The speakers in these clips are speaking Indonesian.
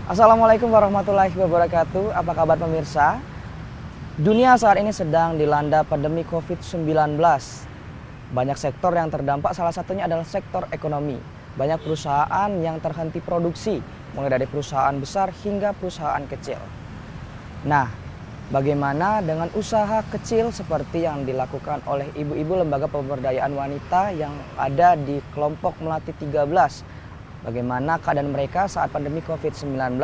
Assalamualaikum warahmatullahi wabarakatuh. Apa kabar pemirsa? Dunia saat ini sedang dilanda pandemi COVID-19. Banyak sektor yang terdampak, salah satunya adalah sektor ekonomi. Banyak perusahaan yang terhenti produksi, mulai dari perusahaan besar hingga perusahaan kecil. Nah, bagaimana dengan usaha kecil seperti yang dilakukan oleh ibu-ibu lembaga pemberdayaan wanita yang ada di kelompok Melati 13? Bagaimana keadaan mereka saat pandemi COVID-19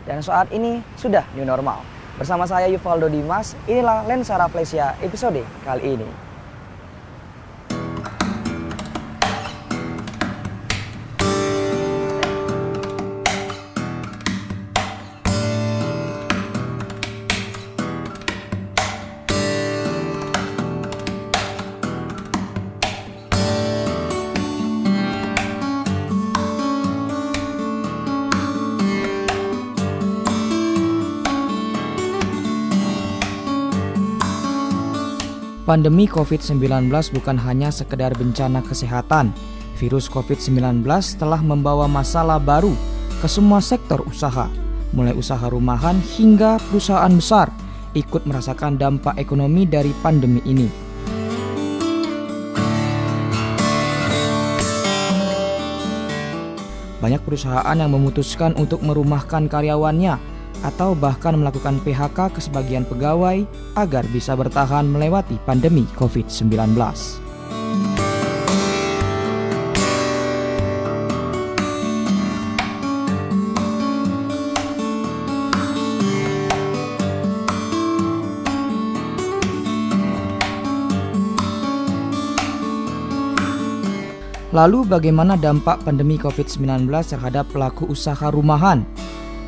dan saat ini sudah new normal? Bersama saya Yuvaldo Dimas, inilah Lensa Rafflesia episode kali ini. Pandemi COVID-19 bukan hanya sekedar bencana kesehatan. Virus COVID-19 telah membawa masalah baru ke semua sektor usaha, mulai usaha rumahan hingga perusahaan besar ikut merasakan dampak ekonomi dari pandemi ini. Banyak perusahaan yang memutuskan untuk merumahkan karyawannya atau bahkan melakukan PHK ke sebagian pegawai agar bisa bertahan melewati pandemi COVID-19. Lalu bagaimana dampak pandemi COVID-19 terhadap pelaku usaha rumahan?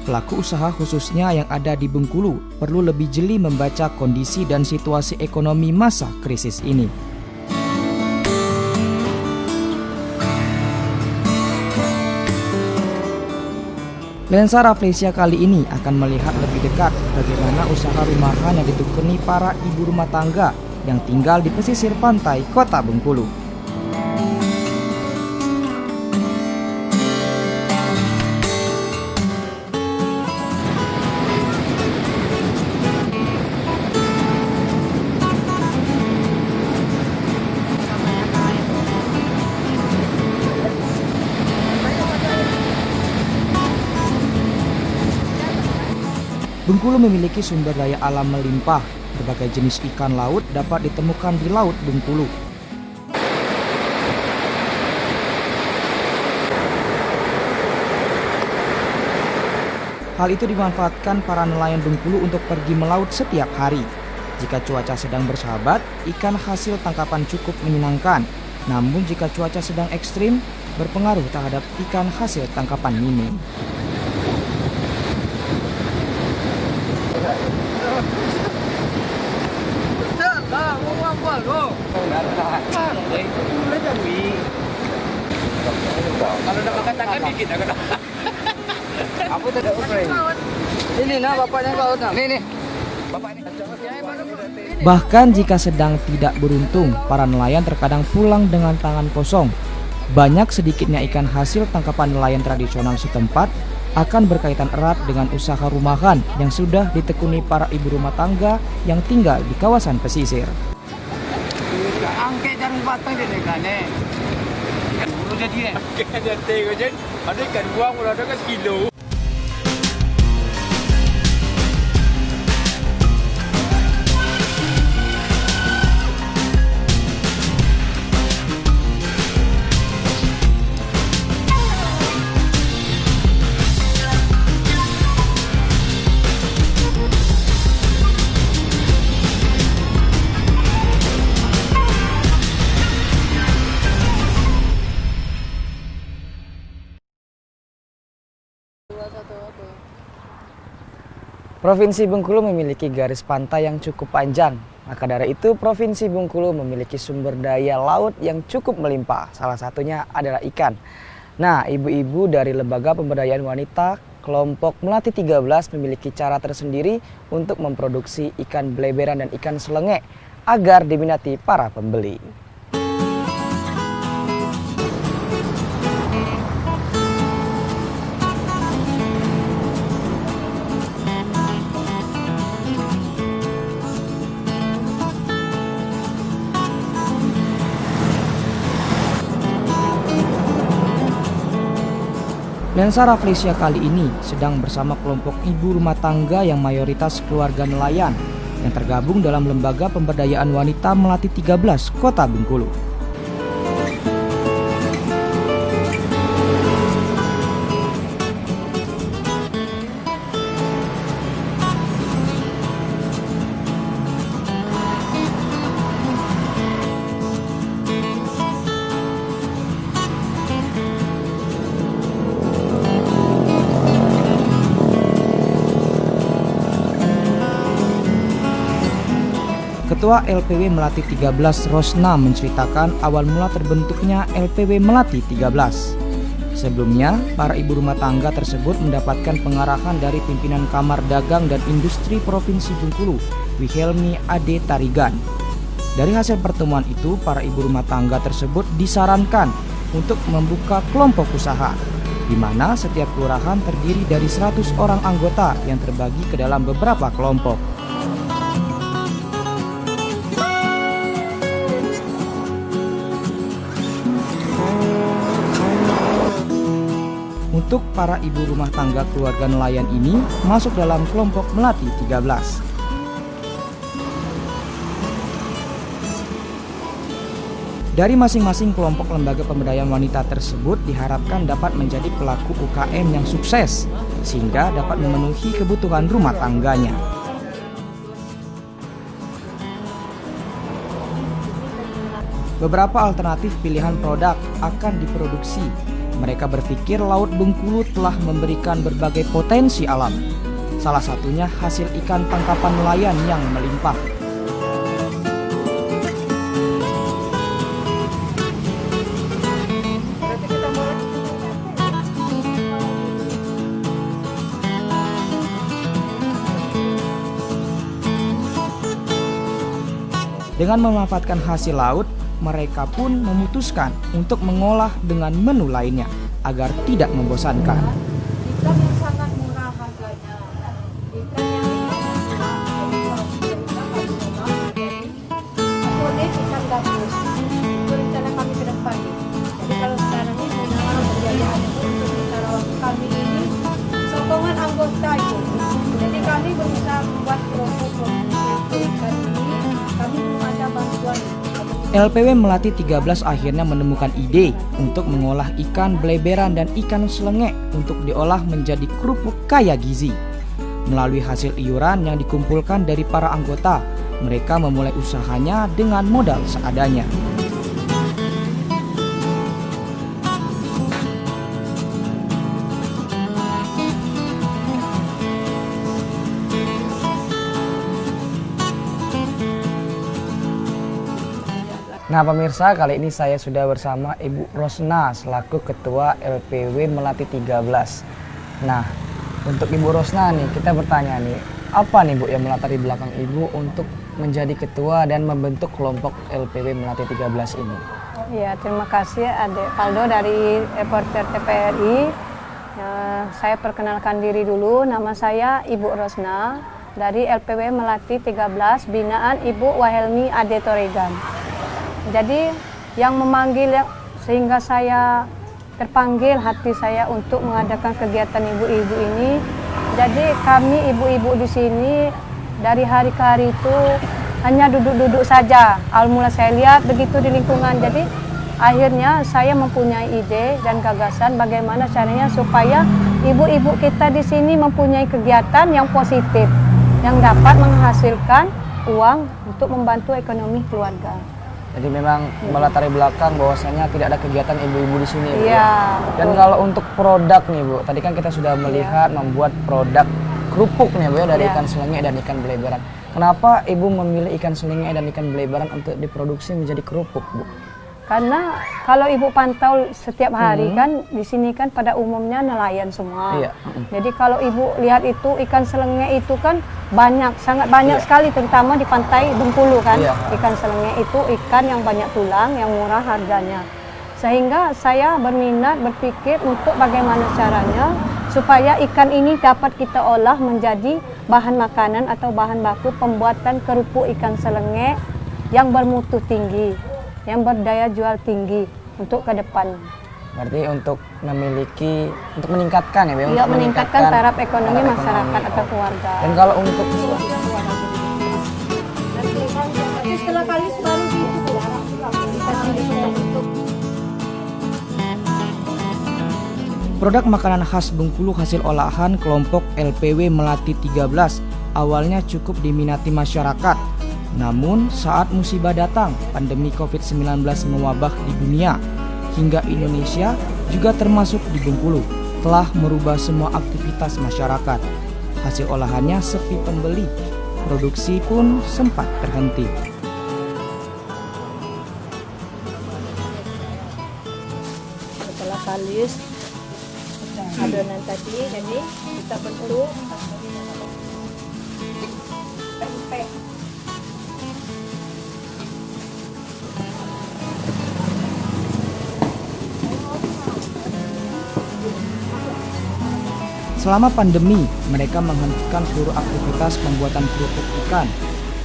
Pelaku usaha khususnya yang ada di Bengkulu perlu lebih jeli membaca kondisi dan situasi ekonomi masa krisis ini. Lensa Rafflesia kali ini akan melihat lebih dekat bagaimana usaha rumahan yang ditekuni para ibu rumah tangga yang tinggal di pesisir pantai Kota Bengkulu. Bengkulu memiliki sumber daya alam melimpah. Berbagai jenis ikan laut dapat ditemukan di Laut Bengkulu. Hal itu dimanfaatkan para nelayan Bengkulu untuk pergi melaut setiap hari. Jika cuaca sedang bersahabat, ikan hasil tangkapan cukup menyenangkan. Namun jika cuaca sedang ekstrim, berpengaruh terhadap ikan hasil tangkapan minim. Kalau udah makan tangan dikit agak. Aku tidak operasi. Ini nah bapaknya kau nah. Nih. Bapak ini. Bahkan jika sedang tidak beruntung, para nelayan terkadang pulang dengan tangan kosong. Banyak sedikitnya ikan hasil tangkapan nelayan tradisional setempat akan berkaitan erat dengan usaha rumahan yang sudah ditekuni para ibu rumah tangga yang tinggal di kawasan pesisir. Angkat jarang batang dia negane. Ikan buru jadi eh. Ikan jante aja. Ada ikan buang udah ada sekilo. Provinsi Bengkulu memiliki garis pantai yang cukup panjang. Maka dari itu, Provinsi Bengkulu memiliki sumber daya laut yang cukup melimpah. Salah satunya adalah ikan. Nah, ibu-ibu dari Lembaga Pemberdayaan Wanita kelompok Melati 13 memiliki cara tersendiri untuk memproduksi ikan beleberan dan ikan selenge agar diminati para pembeli. Lensa Rafflesia kali ini sedang bersama kelompok ibu rumah tangga yang mayoritas keluarga nelayan yang tergabung dalam Lembaga Pemberdayaan Wanita Melati 13 Kota Bengkulu. Ketua LPW Melati 13 Rosna menceritakan awal mula terbentuknya LPW Melati 13. Sebelumnya, para ibu rumah tangga tersebut mendapatkan pengarahan dari pimpinan Kamar Dagang dan Industri Provinsi Bengkulu, Wilhelmi Ade Tarigan. Dari hasil pertemuan itu, para ibu rumah tangga tersebut disarankan untuk membuka kelompok usaha, di mana setiap kelurahan terdiri dari 100 orang anggota yang terbagi ke dalam beberapa kelompok. Untuk para ibu rumah tangga keluarga nelayan ini masuk dalam kelompok Melati 13. Dari masing-masing kelompok lembaga pemberdayaan wanita tersebut diharapkan dapat menjadi pelaku UKM yang sukses sehingga dapat memenuhi kebutuhan rumah tangganya. Beberapa alternatif pilihan produk akan diproduksi. Mereka berpikir Laut Bengkulu telah memberikan berbagai potensi alam. Salah satunya hasil ikan tangkapan nelayan yang melimpah. Dengan memanfaatkan hasil laut, mereka pun memutuskan untuk mengolah dengan menu lainnya agar tidak membosankan. Ikan yang sangat murah harganya, ikan yang ikan gabus. Itu rencana kami ke depan. Jadi kalau sekarang ini mengenal pembiayaan itu untuk secara waktu kami ini sokongan anggota itu. Jadi kami berusaha membuat kelompok ikan ini, kami belum ada bantuan. LPW Melati 13 akhirnya menemukan ide untuk mengolah ikan beleberan dan ikan selenge untuk diolah menjadi kerupuk kaya gizi. Melalui hasil iuran yang dikumpulkan dari para anggota, mereka memulai usahanya dengan modal seadanya. Nah pemirsa, kali ini saya sudah bersama Ibu Rosna selaku Ketua LPW Melati 13. Nah, untuk Ibu Rosna nih, kita bertanya nih, apa nih Bu yang melatar di belakang Ibu untuk menjadi ketua dan membentuk kelompok LPW Melati 13 ini? Ya, terima kasih Adik Faldo dari reporter TVRI. Saya perkenalkan diri dulu, nama saya Ibu Rosna dari LPW Melati 13 binaan Ibu Wilhelmi Ade Tarigan. Jadi yang memanggil sehingga saya terpanggil hati saya untuk mengadakan kegiatan ibu-ibu ini. Jadi kami ibu-ibu di sini dari hari ke hari itu hanya duduk-duduk saja. Awal mula saya lihat begitu di lingkungan. Jadi akhirnya saya mempunyai ide dan gagasan bagaimana caranya supaya ibu-ibu kita di sini mempunyai kegiatan yang positif yang dapat menghasilkan uang untuk membantu ekonomi keluarga. Jadi memang melatari belakang bahwasanya tidak ada kegiatan ibu-ibu di sini. Iya. Dan kalau untuk produk nih Bu, tadi kan kita sudah melihat membuat produk kerupuk nih Bu ya dari ikan selenge dan ikan beleberan. Kenapa Ibu memilih ikan selenge dan ikan beleberan untuk diproduksi menjadi kerupuk Bu? Karena kalau Ibu pantau setiap hari kan di sini kan pada umumnya nelayan semua. Iya. Jadi kalau Ibu lihat itu ikan selenge itu kan banyak, sangat banyak sekali terutama di pantai Bengkulu kan. Iya. Ikan selenge itu ikan yang banyak tulang, yang murah harganya. Sehingga saya berminat berpikir untuk bagaimana caranya supaya ikan ini dapat kita olah menjadi bahan makanan atau bahan baku pembuatan kerupuk ikan selenge yang bermutu tinggi, yang berdaya jual tinggi untuk ke depan. Berarti untuk meningkatkan ya, Be? Iya, Untuk meningkatkan taraf ekonomi masyarakat atau keluarga. Dan kalau untuk Setelah kalis baru produk makanan khas Bengkulu hasil olahan kelompok LPW Melati 13 awalnya cukup diminati masyarakat. Namun saat musibah datang, pandemi COVID-19 mewabah di dunia, hingga Indonesia juga termasuk di Bengkulu, telah merubah semua aktivitas masyarakat. Hasil olahannya sepi pembeli, produksi pun sempat terhenti. setelah kalis adonan tadi, jadi kita bentuk pempek. Selama pandemi, mereka menghentikan seluruh aktivitas pembuatan kerupuk ikan.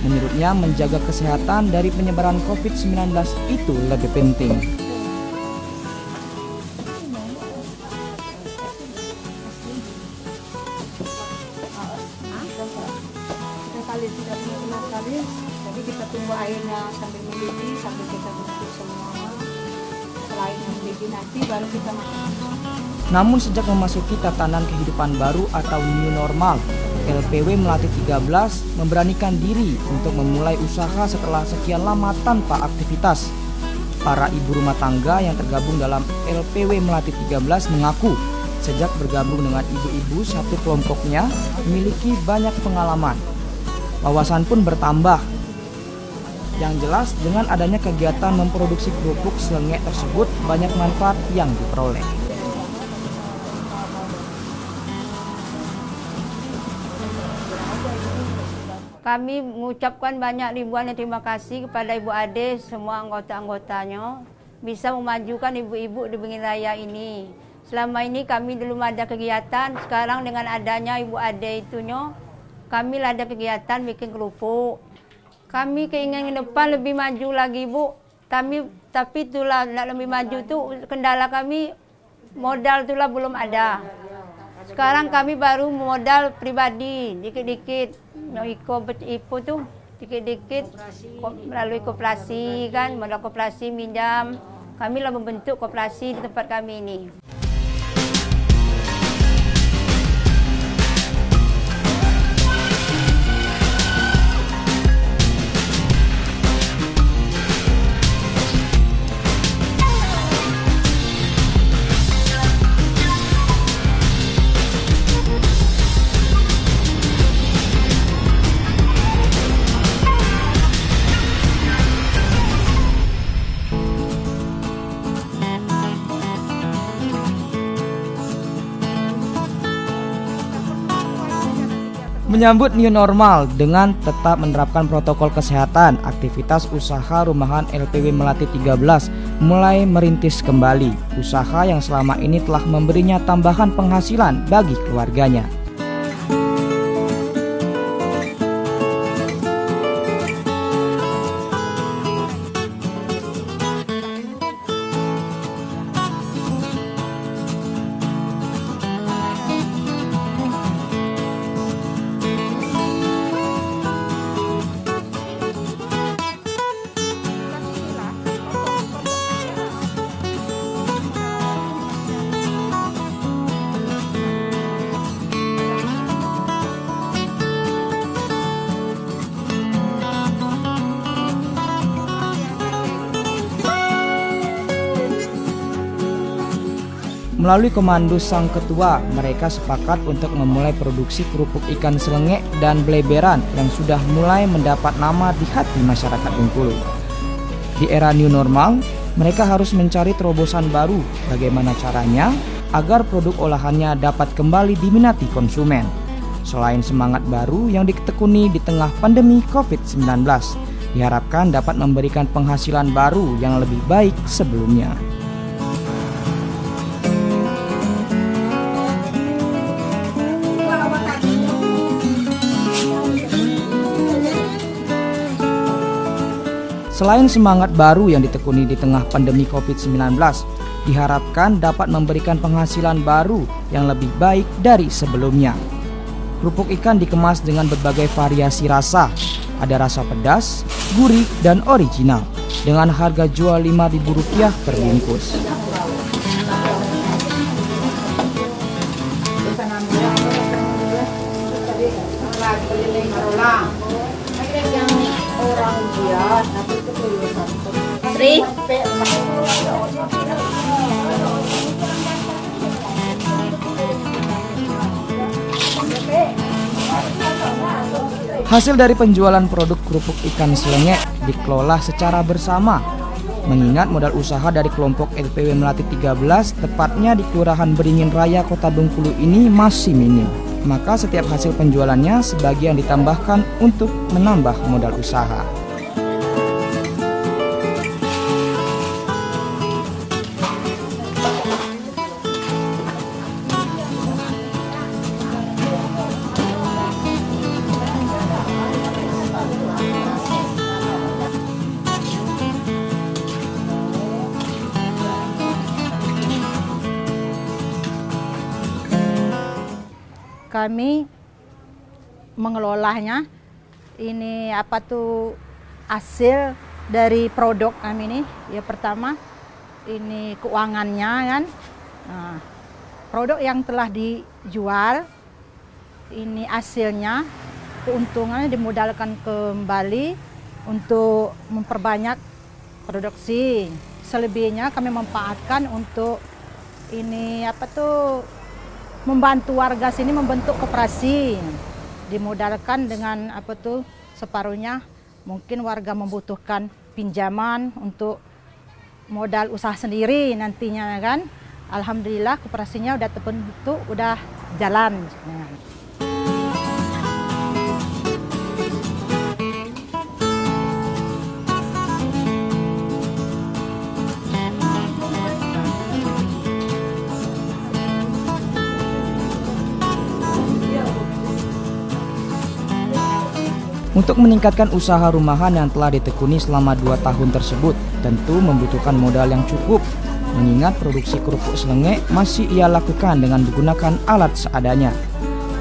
Menurutnya, menjaga kesehatan dari penyebaran COVID-19 itu lebih penting. Kalis sudah benar-benar kalis, jadi kita tunggu airnya sambil mendidih, sambil kita bentuk semua. Setelah airnya mendidih nanti baru kita masak. Namun sejak memasuki tatanan kehidupan baru atau new normal, LPW Melati 13 memberanikan diri untuk memulai usaha setelah sekian lama tanpa aktivitas. Para ibu rumah tangga yang tergabung dalam LPW Melati 13 mengaku sejak bergabung dengan ibu-ibu satu kelompoknya memiliki banyak pengalaman. Wawasan pun bertambah. Yang jelas dengan adanya kegiatan memproduksi kerupuk selengek tersebut banyak manfaat yang diperoleh. Kami mengucapkan banyak ribuan terima kasih kepada Ibu Ade, semua anggota-anggotanya bisa memajukan ibu-ibu di Bengin Raya ini. Selama ini kami belum ada kegiatan, sekarang dengan adanya Ibu Ade itunya, kami ada kegiatan bikin kerupuk. Kami keinginan ke depan lebih maju lagi, Bu. Tapi itulah nak lebih maju tuh kendala kami modal itulah belum ada. Sekarang kami baru modal pribadi, dikit-dikit. Ipo tuh dikit-dikit melalui koperasi kan, modal koperasi minjam. Kami lah membentuk koperasi di tempat kami ini. Menyambut new normal dengan tetap menerapkan protokol kesehatan, aktivitas usaha rumahan LPW Melati 13 mulai merintis kembali. Usaha yang selama ini telah memberinya tambahan penghasilan bagi keluarganya. Melalui komando sang ketua, mereka sepakat untuk memulai produksi kerupuk ikan selengek dan beleberan yang sudah mulai mendapat nama di hati masyarakat Bengkulu. Di era new normal, mereka harus mencari terobosan baru bagaimana caranya agar produk olahannya dapat kembali diminati konsumen. Selain semangat baru yang ditekuni di tengah pandemi COVID-19, diharapkan dapat memberikan penghasilan baru yang lebih baik sebelumnya. Selain semangat baru yang ditekuni di tengah pandemi COVID-19, diharapkan dapat memberikan penghasilan baru yang lebih baik dari sebelumnya. Kerupuk ikan dikemas dengan berbagai variasi rasa. Ada rasa pedas, gurih, dan original dengan harga jual Rp5.000 per bungkus. Hasil dari penjualan produk kerupuk ikan selenge dikelola secara bersama. Mengingat modal usaha dari kelompok LPW Melati 13 tepatnya di Kelurahan Beringin Raya, Kota Bengkulu ini masih minim. Maka setiap hasil penjualannya sebagian ditambahkan untuk menambah modal usaha. Kami mengelolanya, ini apa tuh hasil dari produk kami ini. Ya pertama ini keuangannya kan, nah, produk yang telah dijual ini hasilnya, keuntungannya dimodalkan kembali untuk memperbanyak produksi. Selebihnya kami manfaatkan untuk ini apa tuh membantu warga sini membentuk koperasi, dimodalkan dengan apa tuh separuhnya mungkin warga membutuhkan pinjaman untuk modal usaha sendiri nantinya kan. Alhamdulillah koperasinya udah terbentuk, udah jalan. Untuk meningkatkan usaha rumahan yang telah ditekuni selama 2 tahun tersebut, tentu membutuhkan modal yang cukup. Mengingat produksi kerupuk selenge masih ia lakukan dengan menggunakan alat seadanya.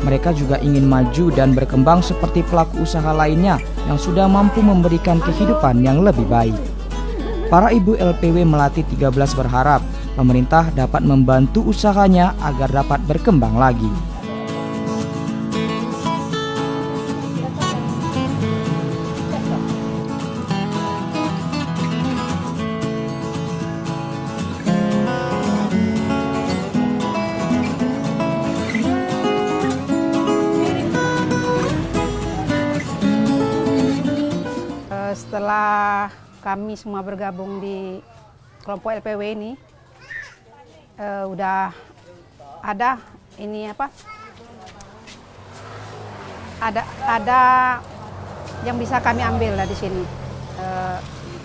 Mereka juga ingin maju dan berkembang seperti pelaku usaha lainnya yang sudah mampu memberikan kehidupan yang lebih baik. Para ibu LPW Melati 13 berharap pemerintah dapat membantu usahanya agar dapat berkembang lagi. Setelah kami semua bergabung di kelompok LPW ini, udah ada ini apa? Ada yang bisa kami ambil lah di sini.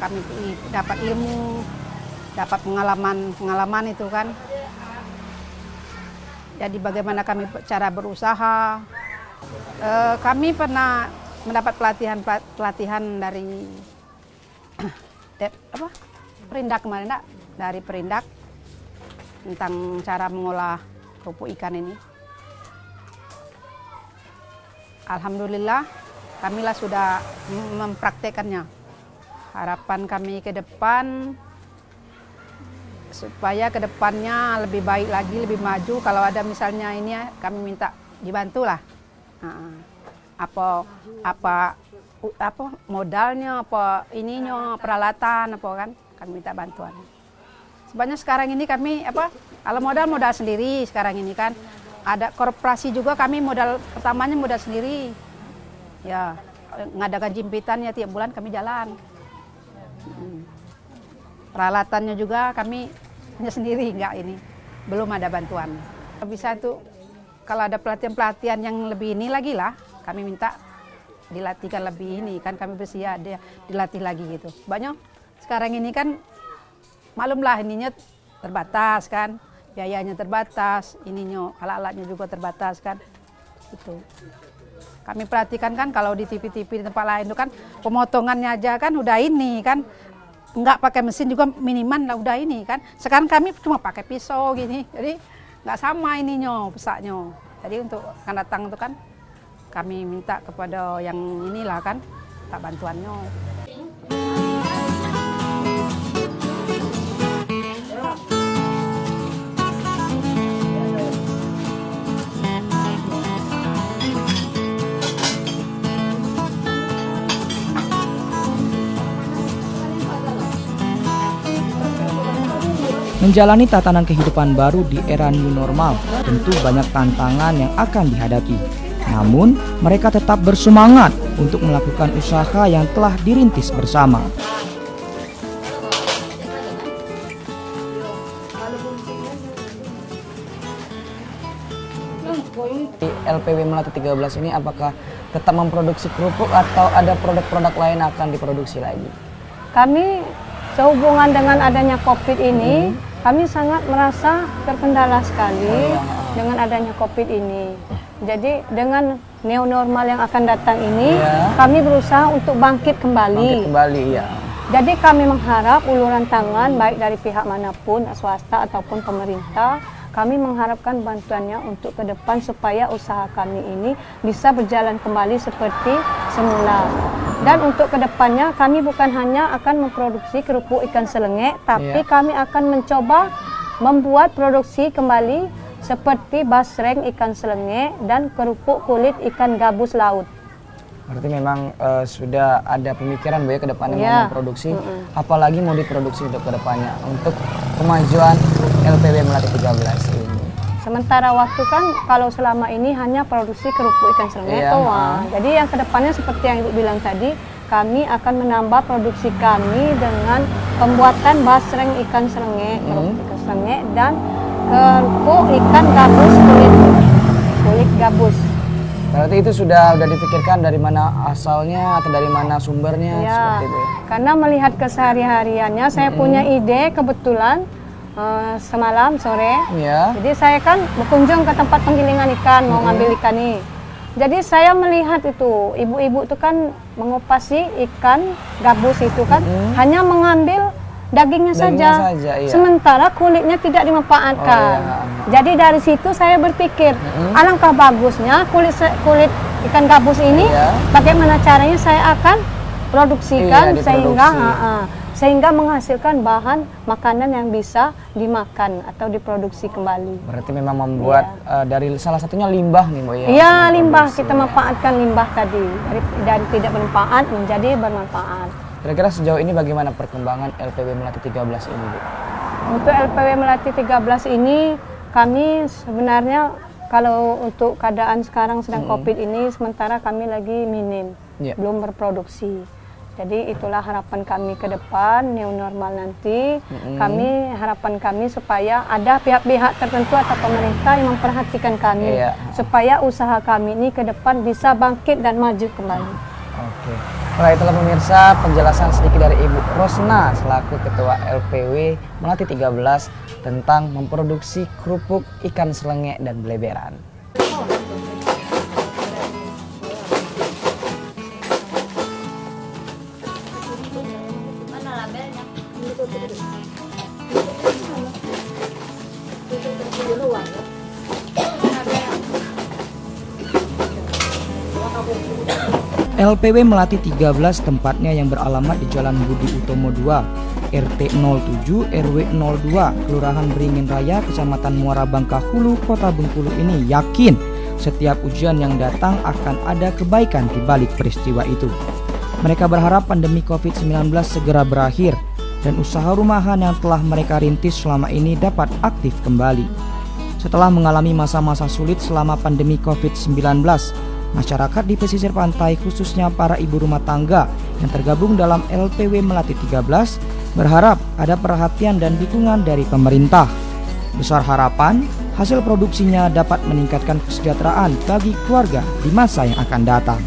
Kami dapat ilmu, dapat pengalaman itu kan. Jadi bagaimana kami cara berusaha. Kami pernah mendapat pelatihan dari Perindak kemarin, dari Perindak tentang cara mengolah kerupuk ikan ini. Alhamdulillah, kamilah sudah mempraktekannya. Harapan kami ke depan supaya ke depannya lebih baik lagi, lebih maju. Kalau ada misalnya ini, kami minta dibantu lah. Apa modalnya, apa ininya, peralatan apa kan, kami minta bantuan. Sebenarnya sekarang ini kami kalau modal sendiri sekarang ini kan. Ada koperasi juga, kami modal pertamanya modal sendiri. Ya, ngadakan jimpitannya tiap bulan kami jalan. Peralatannya juga kami punya sendiri, enggak ini. Belum ada bantuan. Bisa tuh kalau ada pelatihan-pelatihan yang lebih ini lagi lah, kami minta dilatihkan lebih ini kan, kami bersedia dia dilatih lagi gitu. Banyak sekarang ini kan maklumlah ininya terbatas kan, biayanya terbatas, ininya alat-alatnya juga terbatas kan. Itu kami perhatikan kan, kalau di TV-TV di tempat lain itu kan pemotongannya aja kan udah ini kan, nggak pakai mesin juga minimal lah udah ini kan. Sekarang kami cuma pakai pisau gini, jadi nggak sama ininya pesaknya. Jadi untuk akan datang itu kan kami minta kepada yang inilah kan tak bantuannya. Menjalani tatanan kehidupan baru di era new normal, tentu banyak tantangan yang akan dihadapi. Namun, mereka tetap bersemangat untuk melakukan usaha yang telah dirintis bersama. Di LPW Melati 13 ini apakah tetap memproduksi kerupuk atau ada produk-produk lain akan diproduksi lagi? Kami sehubungan dengan adanya COVID ini, kami sangat merasa terkendala sekali dengan adanya COVID ini. Jadi dengan new normal yang akan datang ini, kami berusaha untuk bangkit kembali. Jadi kami mengharap uluran tangan baik dari pihak manapun, swasta ataupun pemerintah, kami mengharapkan bantuannya untuk ke depan supaya usaha kami ini bisa berjalan kembali seperti semula. Dan untuk kedepannya kami bukan hanya akan memproduksi kerupuk ikan selenge, tapi kami akan mencoba membuat produksi kembali seperti basreng ikan selenge dan kerupuk kulit ikan gabus laut. Berarti memang sudah ada pemikiran Bu ya ke depannya mau memproduksi, apalagi mau diproduksi untuk ke depannya untuk kemajuan LPW Melati 13 ini. Sementara waktu kan kalau selama ini hanya produksi kerupuk ikan selenge jadi yang kedepannya seperti yang Ibu bilang tadi, kami akan menambah produksi kami dengan pembuatan basreng ikan selenge, kerupuk ikan selenge dan kerupuk ikan gabus kulit gabus. Berarti itu sudah dipikirkan dari mana asalnya atau dari mana sumbernya seperti itu ya? Karena melihat kesehari-hariannya saya punya ide kebetulan semalam sore. Jadi saya kan berkunjung ke tempat penggilingan ikan, mau ngambil ikan nih. Jadi saya melihat itu, ibu-ibu itu kan mengopasi ikan gabus itu kan, hanya mengambil dagingnya saja. Sementara kulitnya tidak dimanfaatkan. Jadi dari situ saya berpikir, alangkah bagusnya kulit ikan gabus ini, bagaimana caranya saya akan produksikan sehingga menghasilkan bahan makanan yang bisa dimakan atau diproduksi kembali. Berarti memang membuat dari salah satunya limbah nih Bu ya? Iya, limbah, kita manfaatkan limbah tadi dari tidak bermanfaat menjadi bermanfaat. Kira-kira sejauh ini bagaimana perkembangan LPW Melati 13 ini Bu? Untuk LPW Melati 13 ini kami sebenarnya kalau untuk keadaan sekarang sedang COVID ini sementara kami lagi minim, belum berproduksi. Jadi itulah harapan kami ke depan, new normal nanti. Harapan kami supaya ada pihak-pihak tertentu atau pemerintah yang memperhatikan kami. Supaya usaha kami ini ke depan bisa bangkit dan maju kembali. Oke. Nah itulah pemirsa penjelasan sedikit dari Ibu Rosna selaku Ketua LPW Melati 13 tentang memproduksi kerupuk ikan selenge dan beleberan. LPW Melati 13 tempatnya yang beralamat di Jalan Budi Utomo 2, RT 07 RW 02, Kelurahan Beringin Raya, Kecamatan Muara Bangka Hulu, Kota Bengkulu ini yakin setiap ujian yang datang akan ada kebaikan di balik peristiwa itu. Mereka berharap pandemi COVID-19 segera berakhir dan usaha rumahan yang telah mereka rintis selama ini dapat aktif kembali. Setelah mengalami masa-masa sulit selama pandemi COVID-19, masyarakat di pesisir pantai khususnya para ibu rumah tangga yang tergabung dalam LPW Melati 13 berharap ada perhatian dan dukungan dari pemerintah. Besar harapan hasil produksinya dapat meningkatkan kesejahteraan bagi keluarga di masa yang akan datang.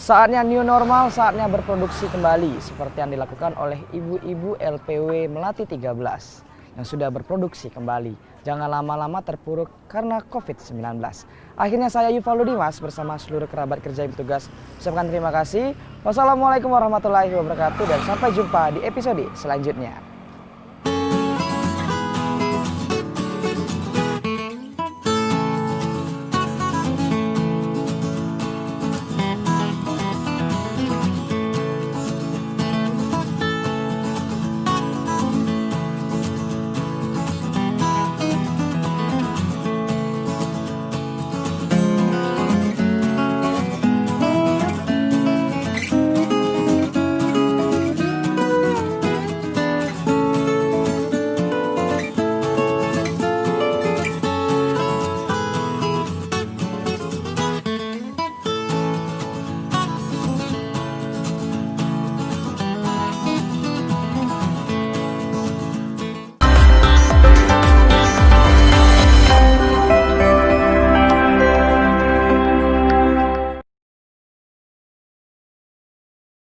Saatnya new normal, saatnya berproduksi kembali seperti yang dilakukan oleh ibu-ibu LPW Melati 13 yang sudah berproduksi kembali. Jangan lama-lama terpuruk karena COVID-19. Akhirnya saya Yuvaldo Dimas bersama seluruh kerabat kerja yang bertugas ucapkan terima kasih. Wassalamualaikum warahmatullahi wabarakatuh dan sampai jumpa di episode selanjutnya.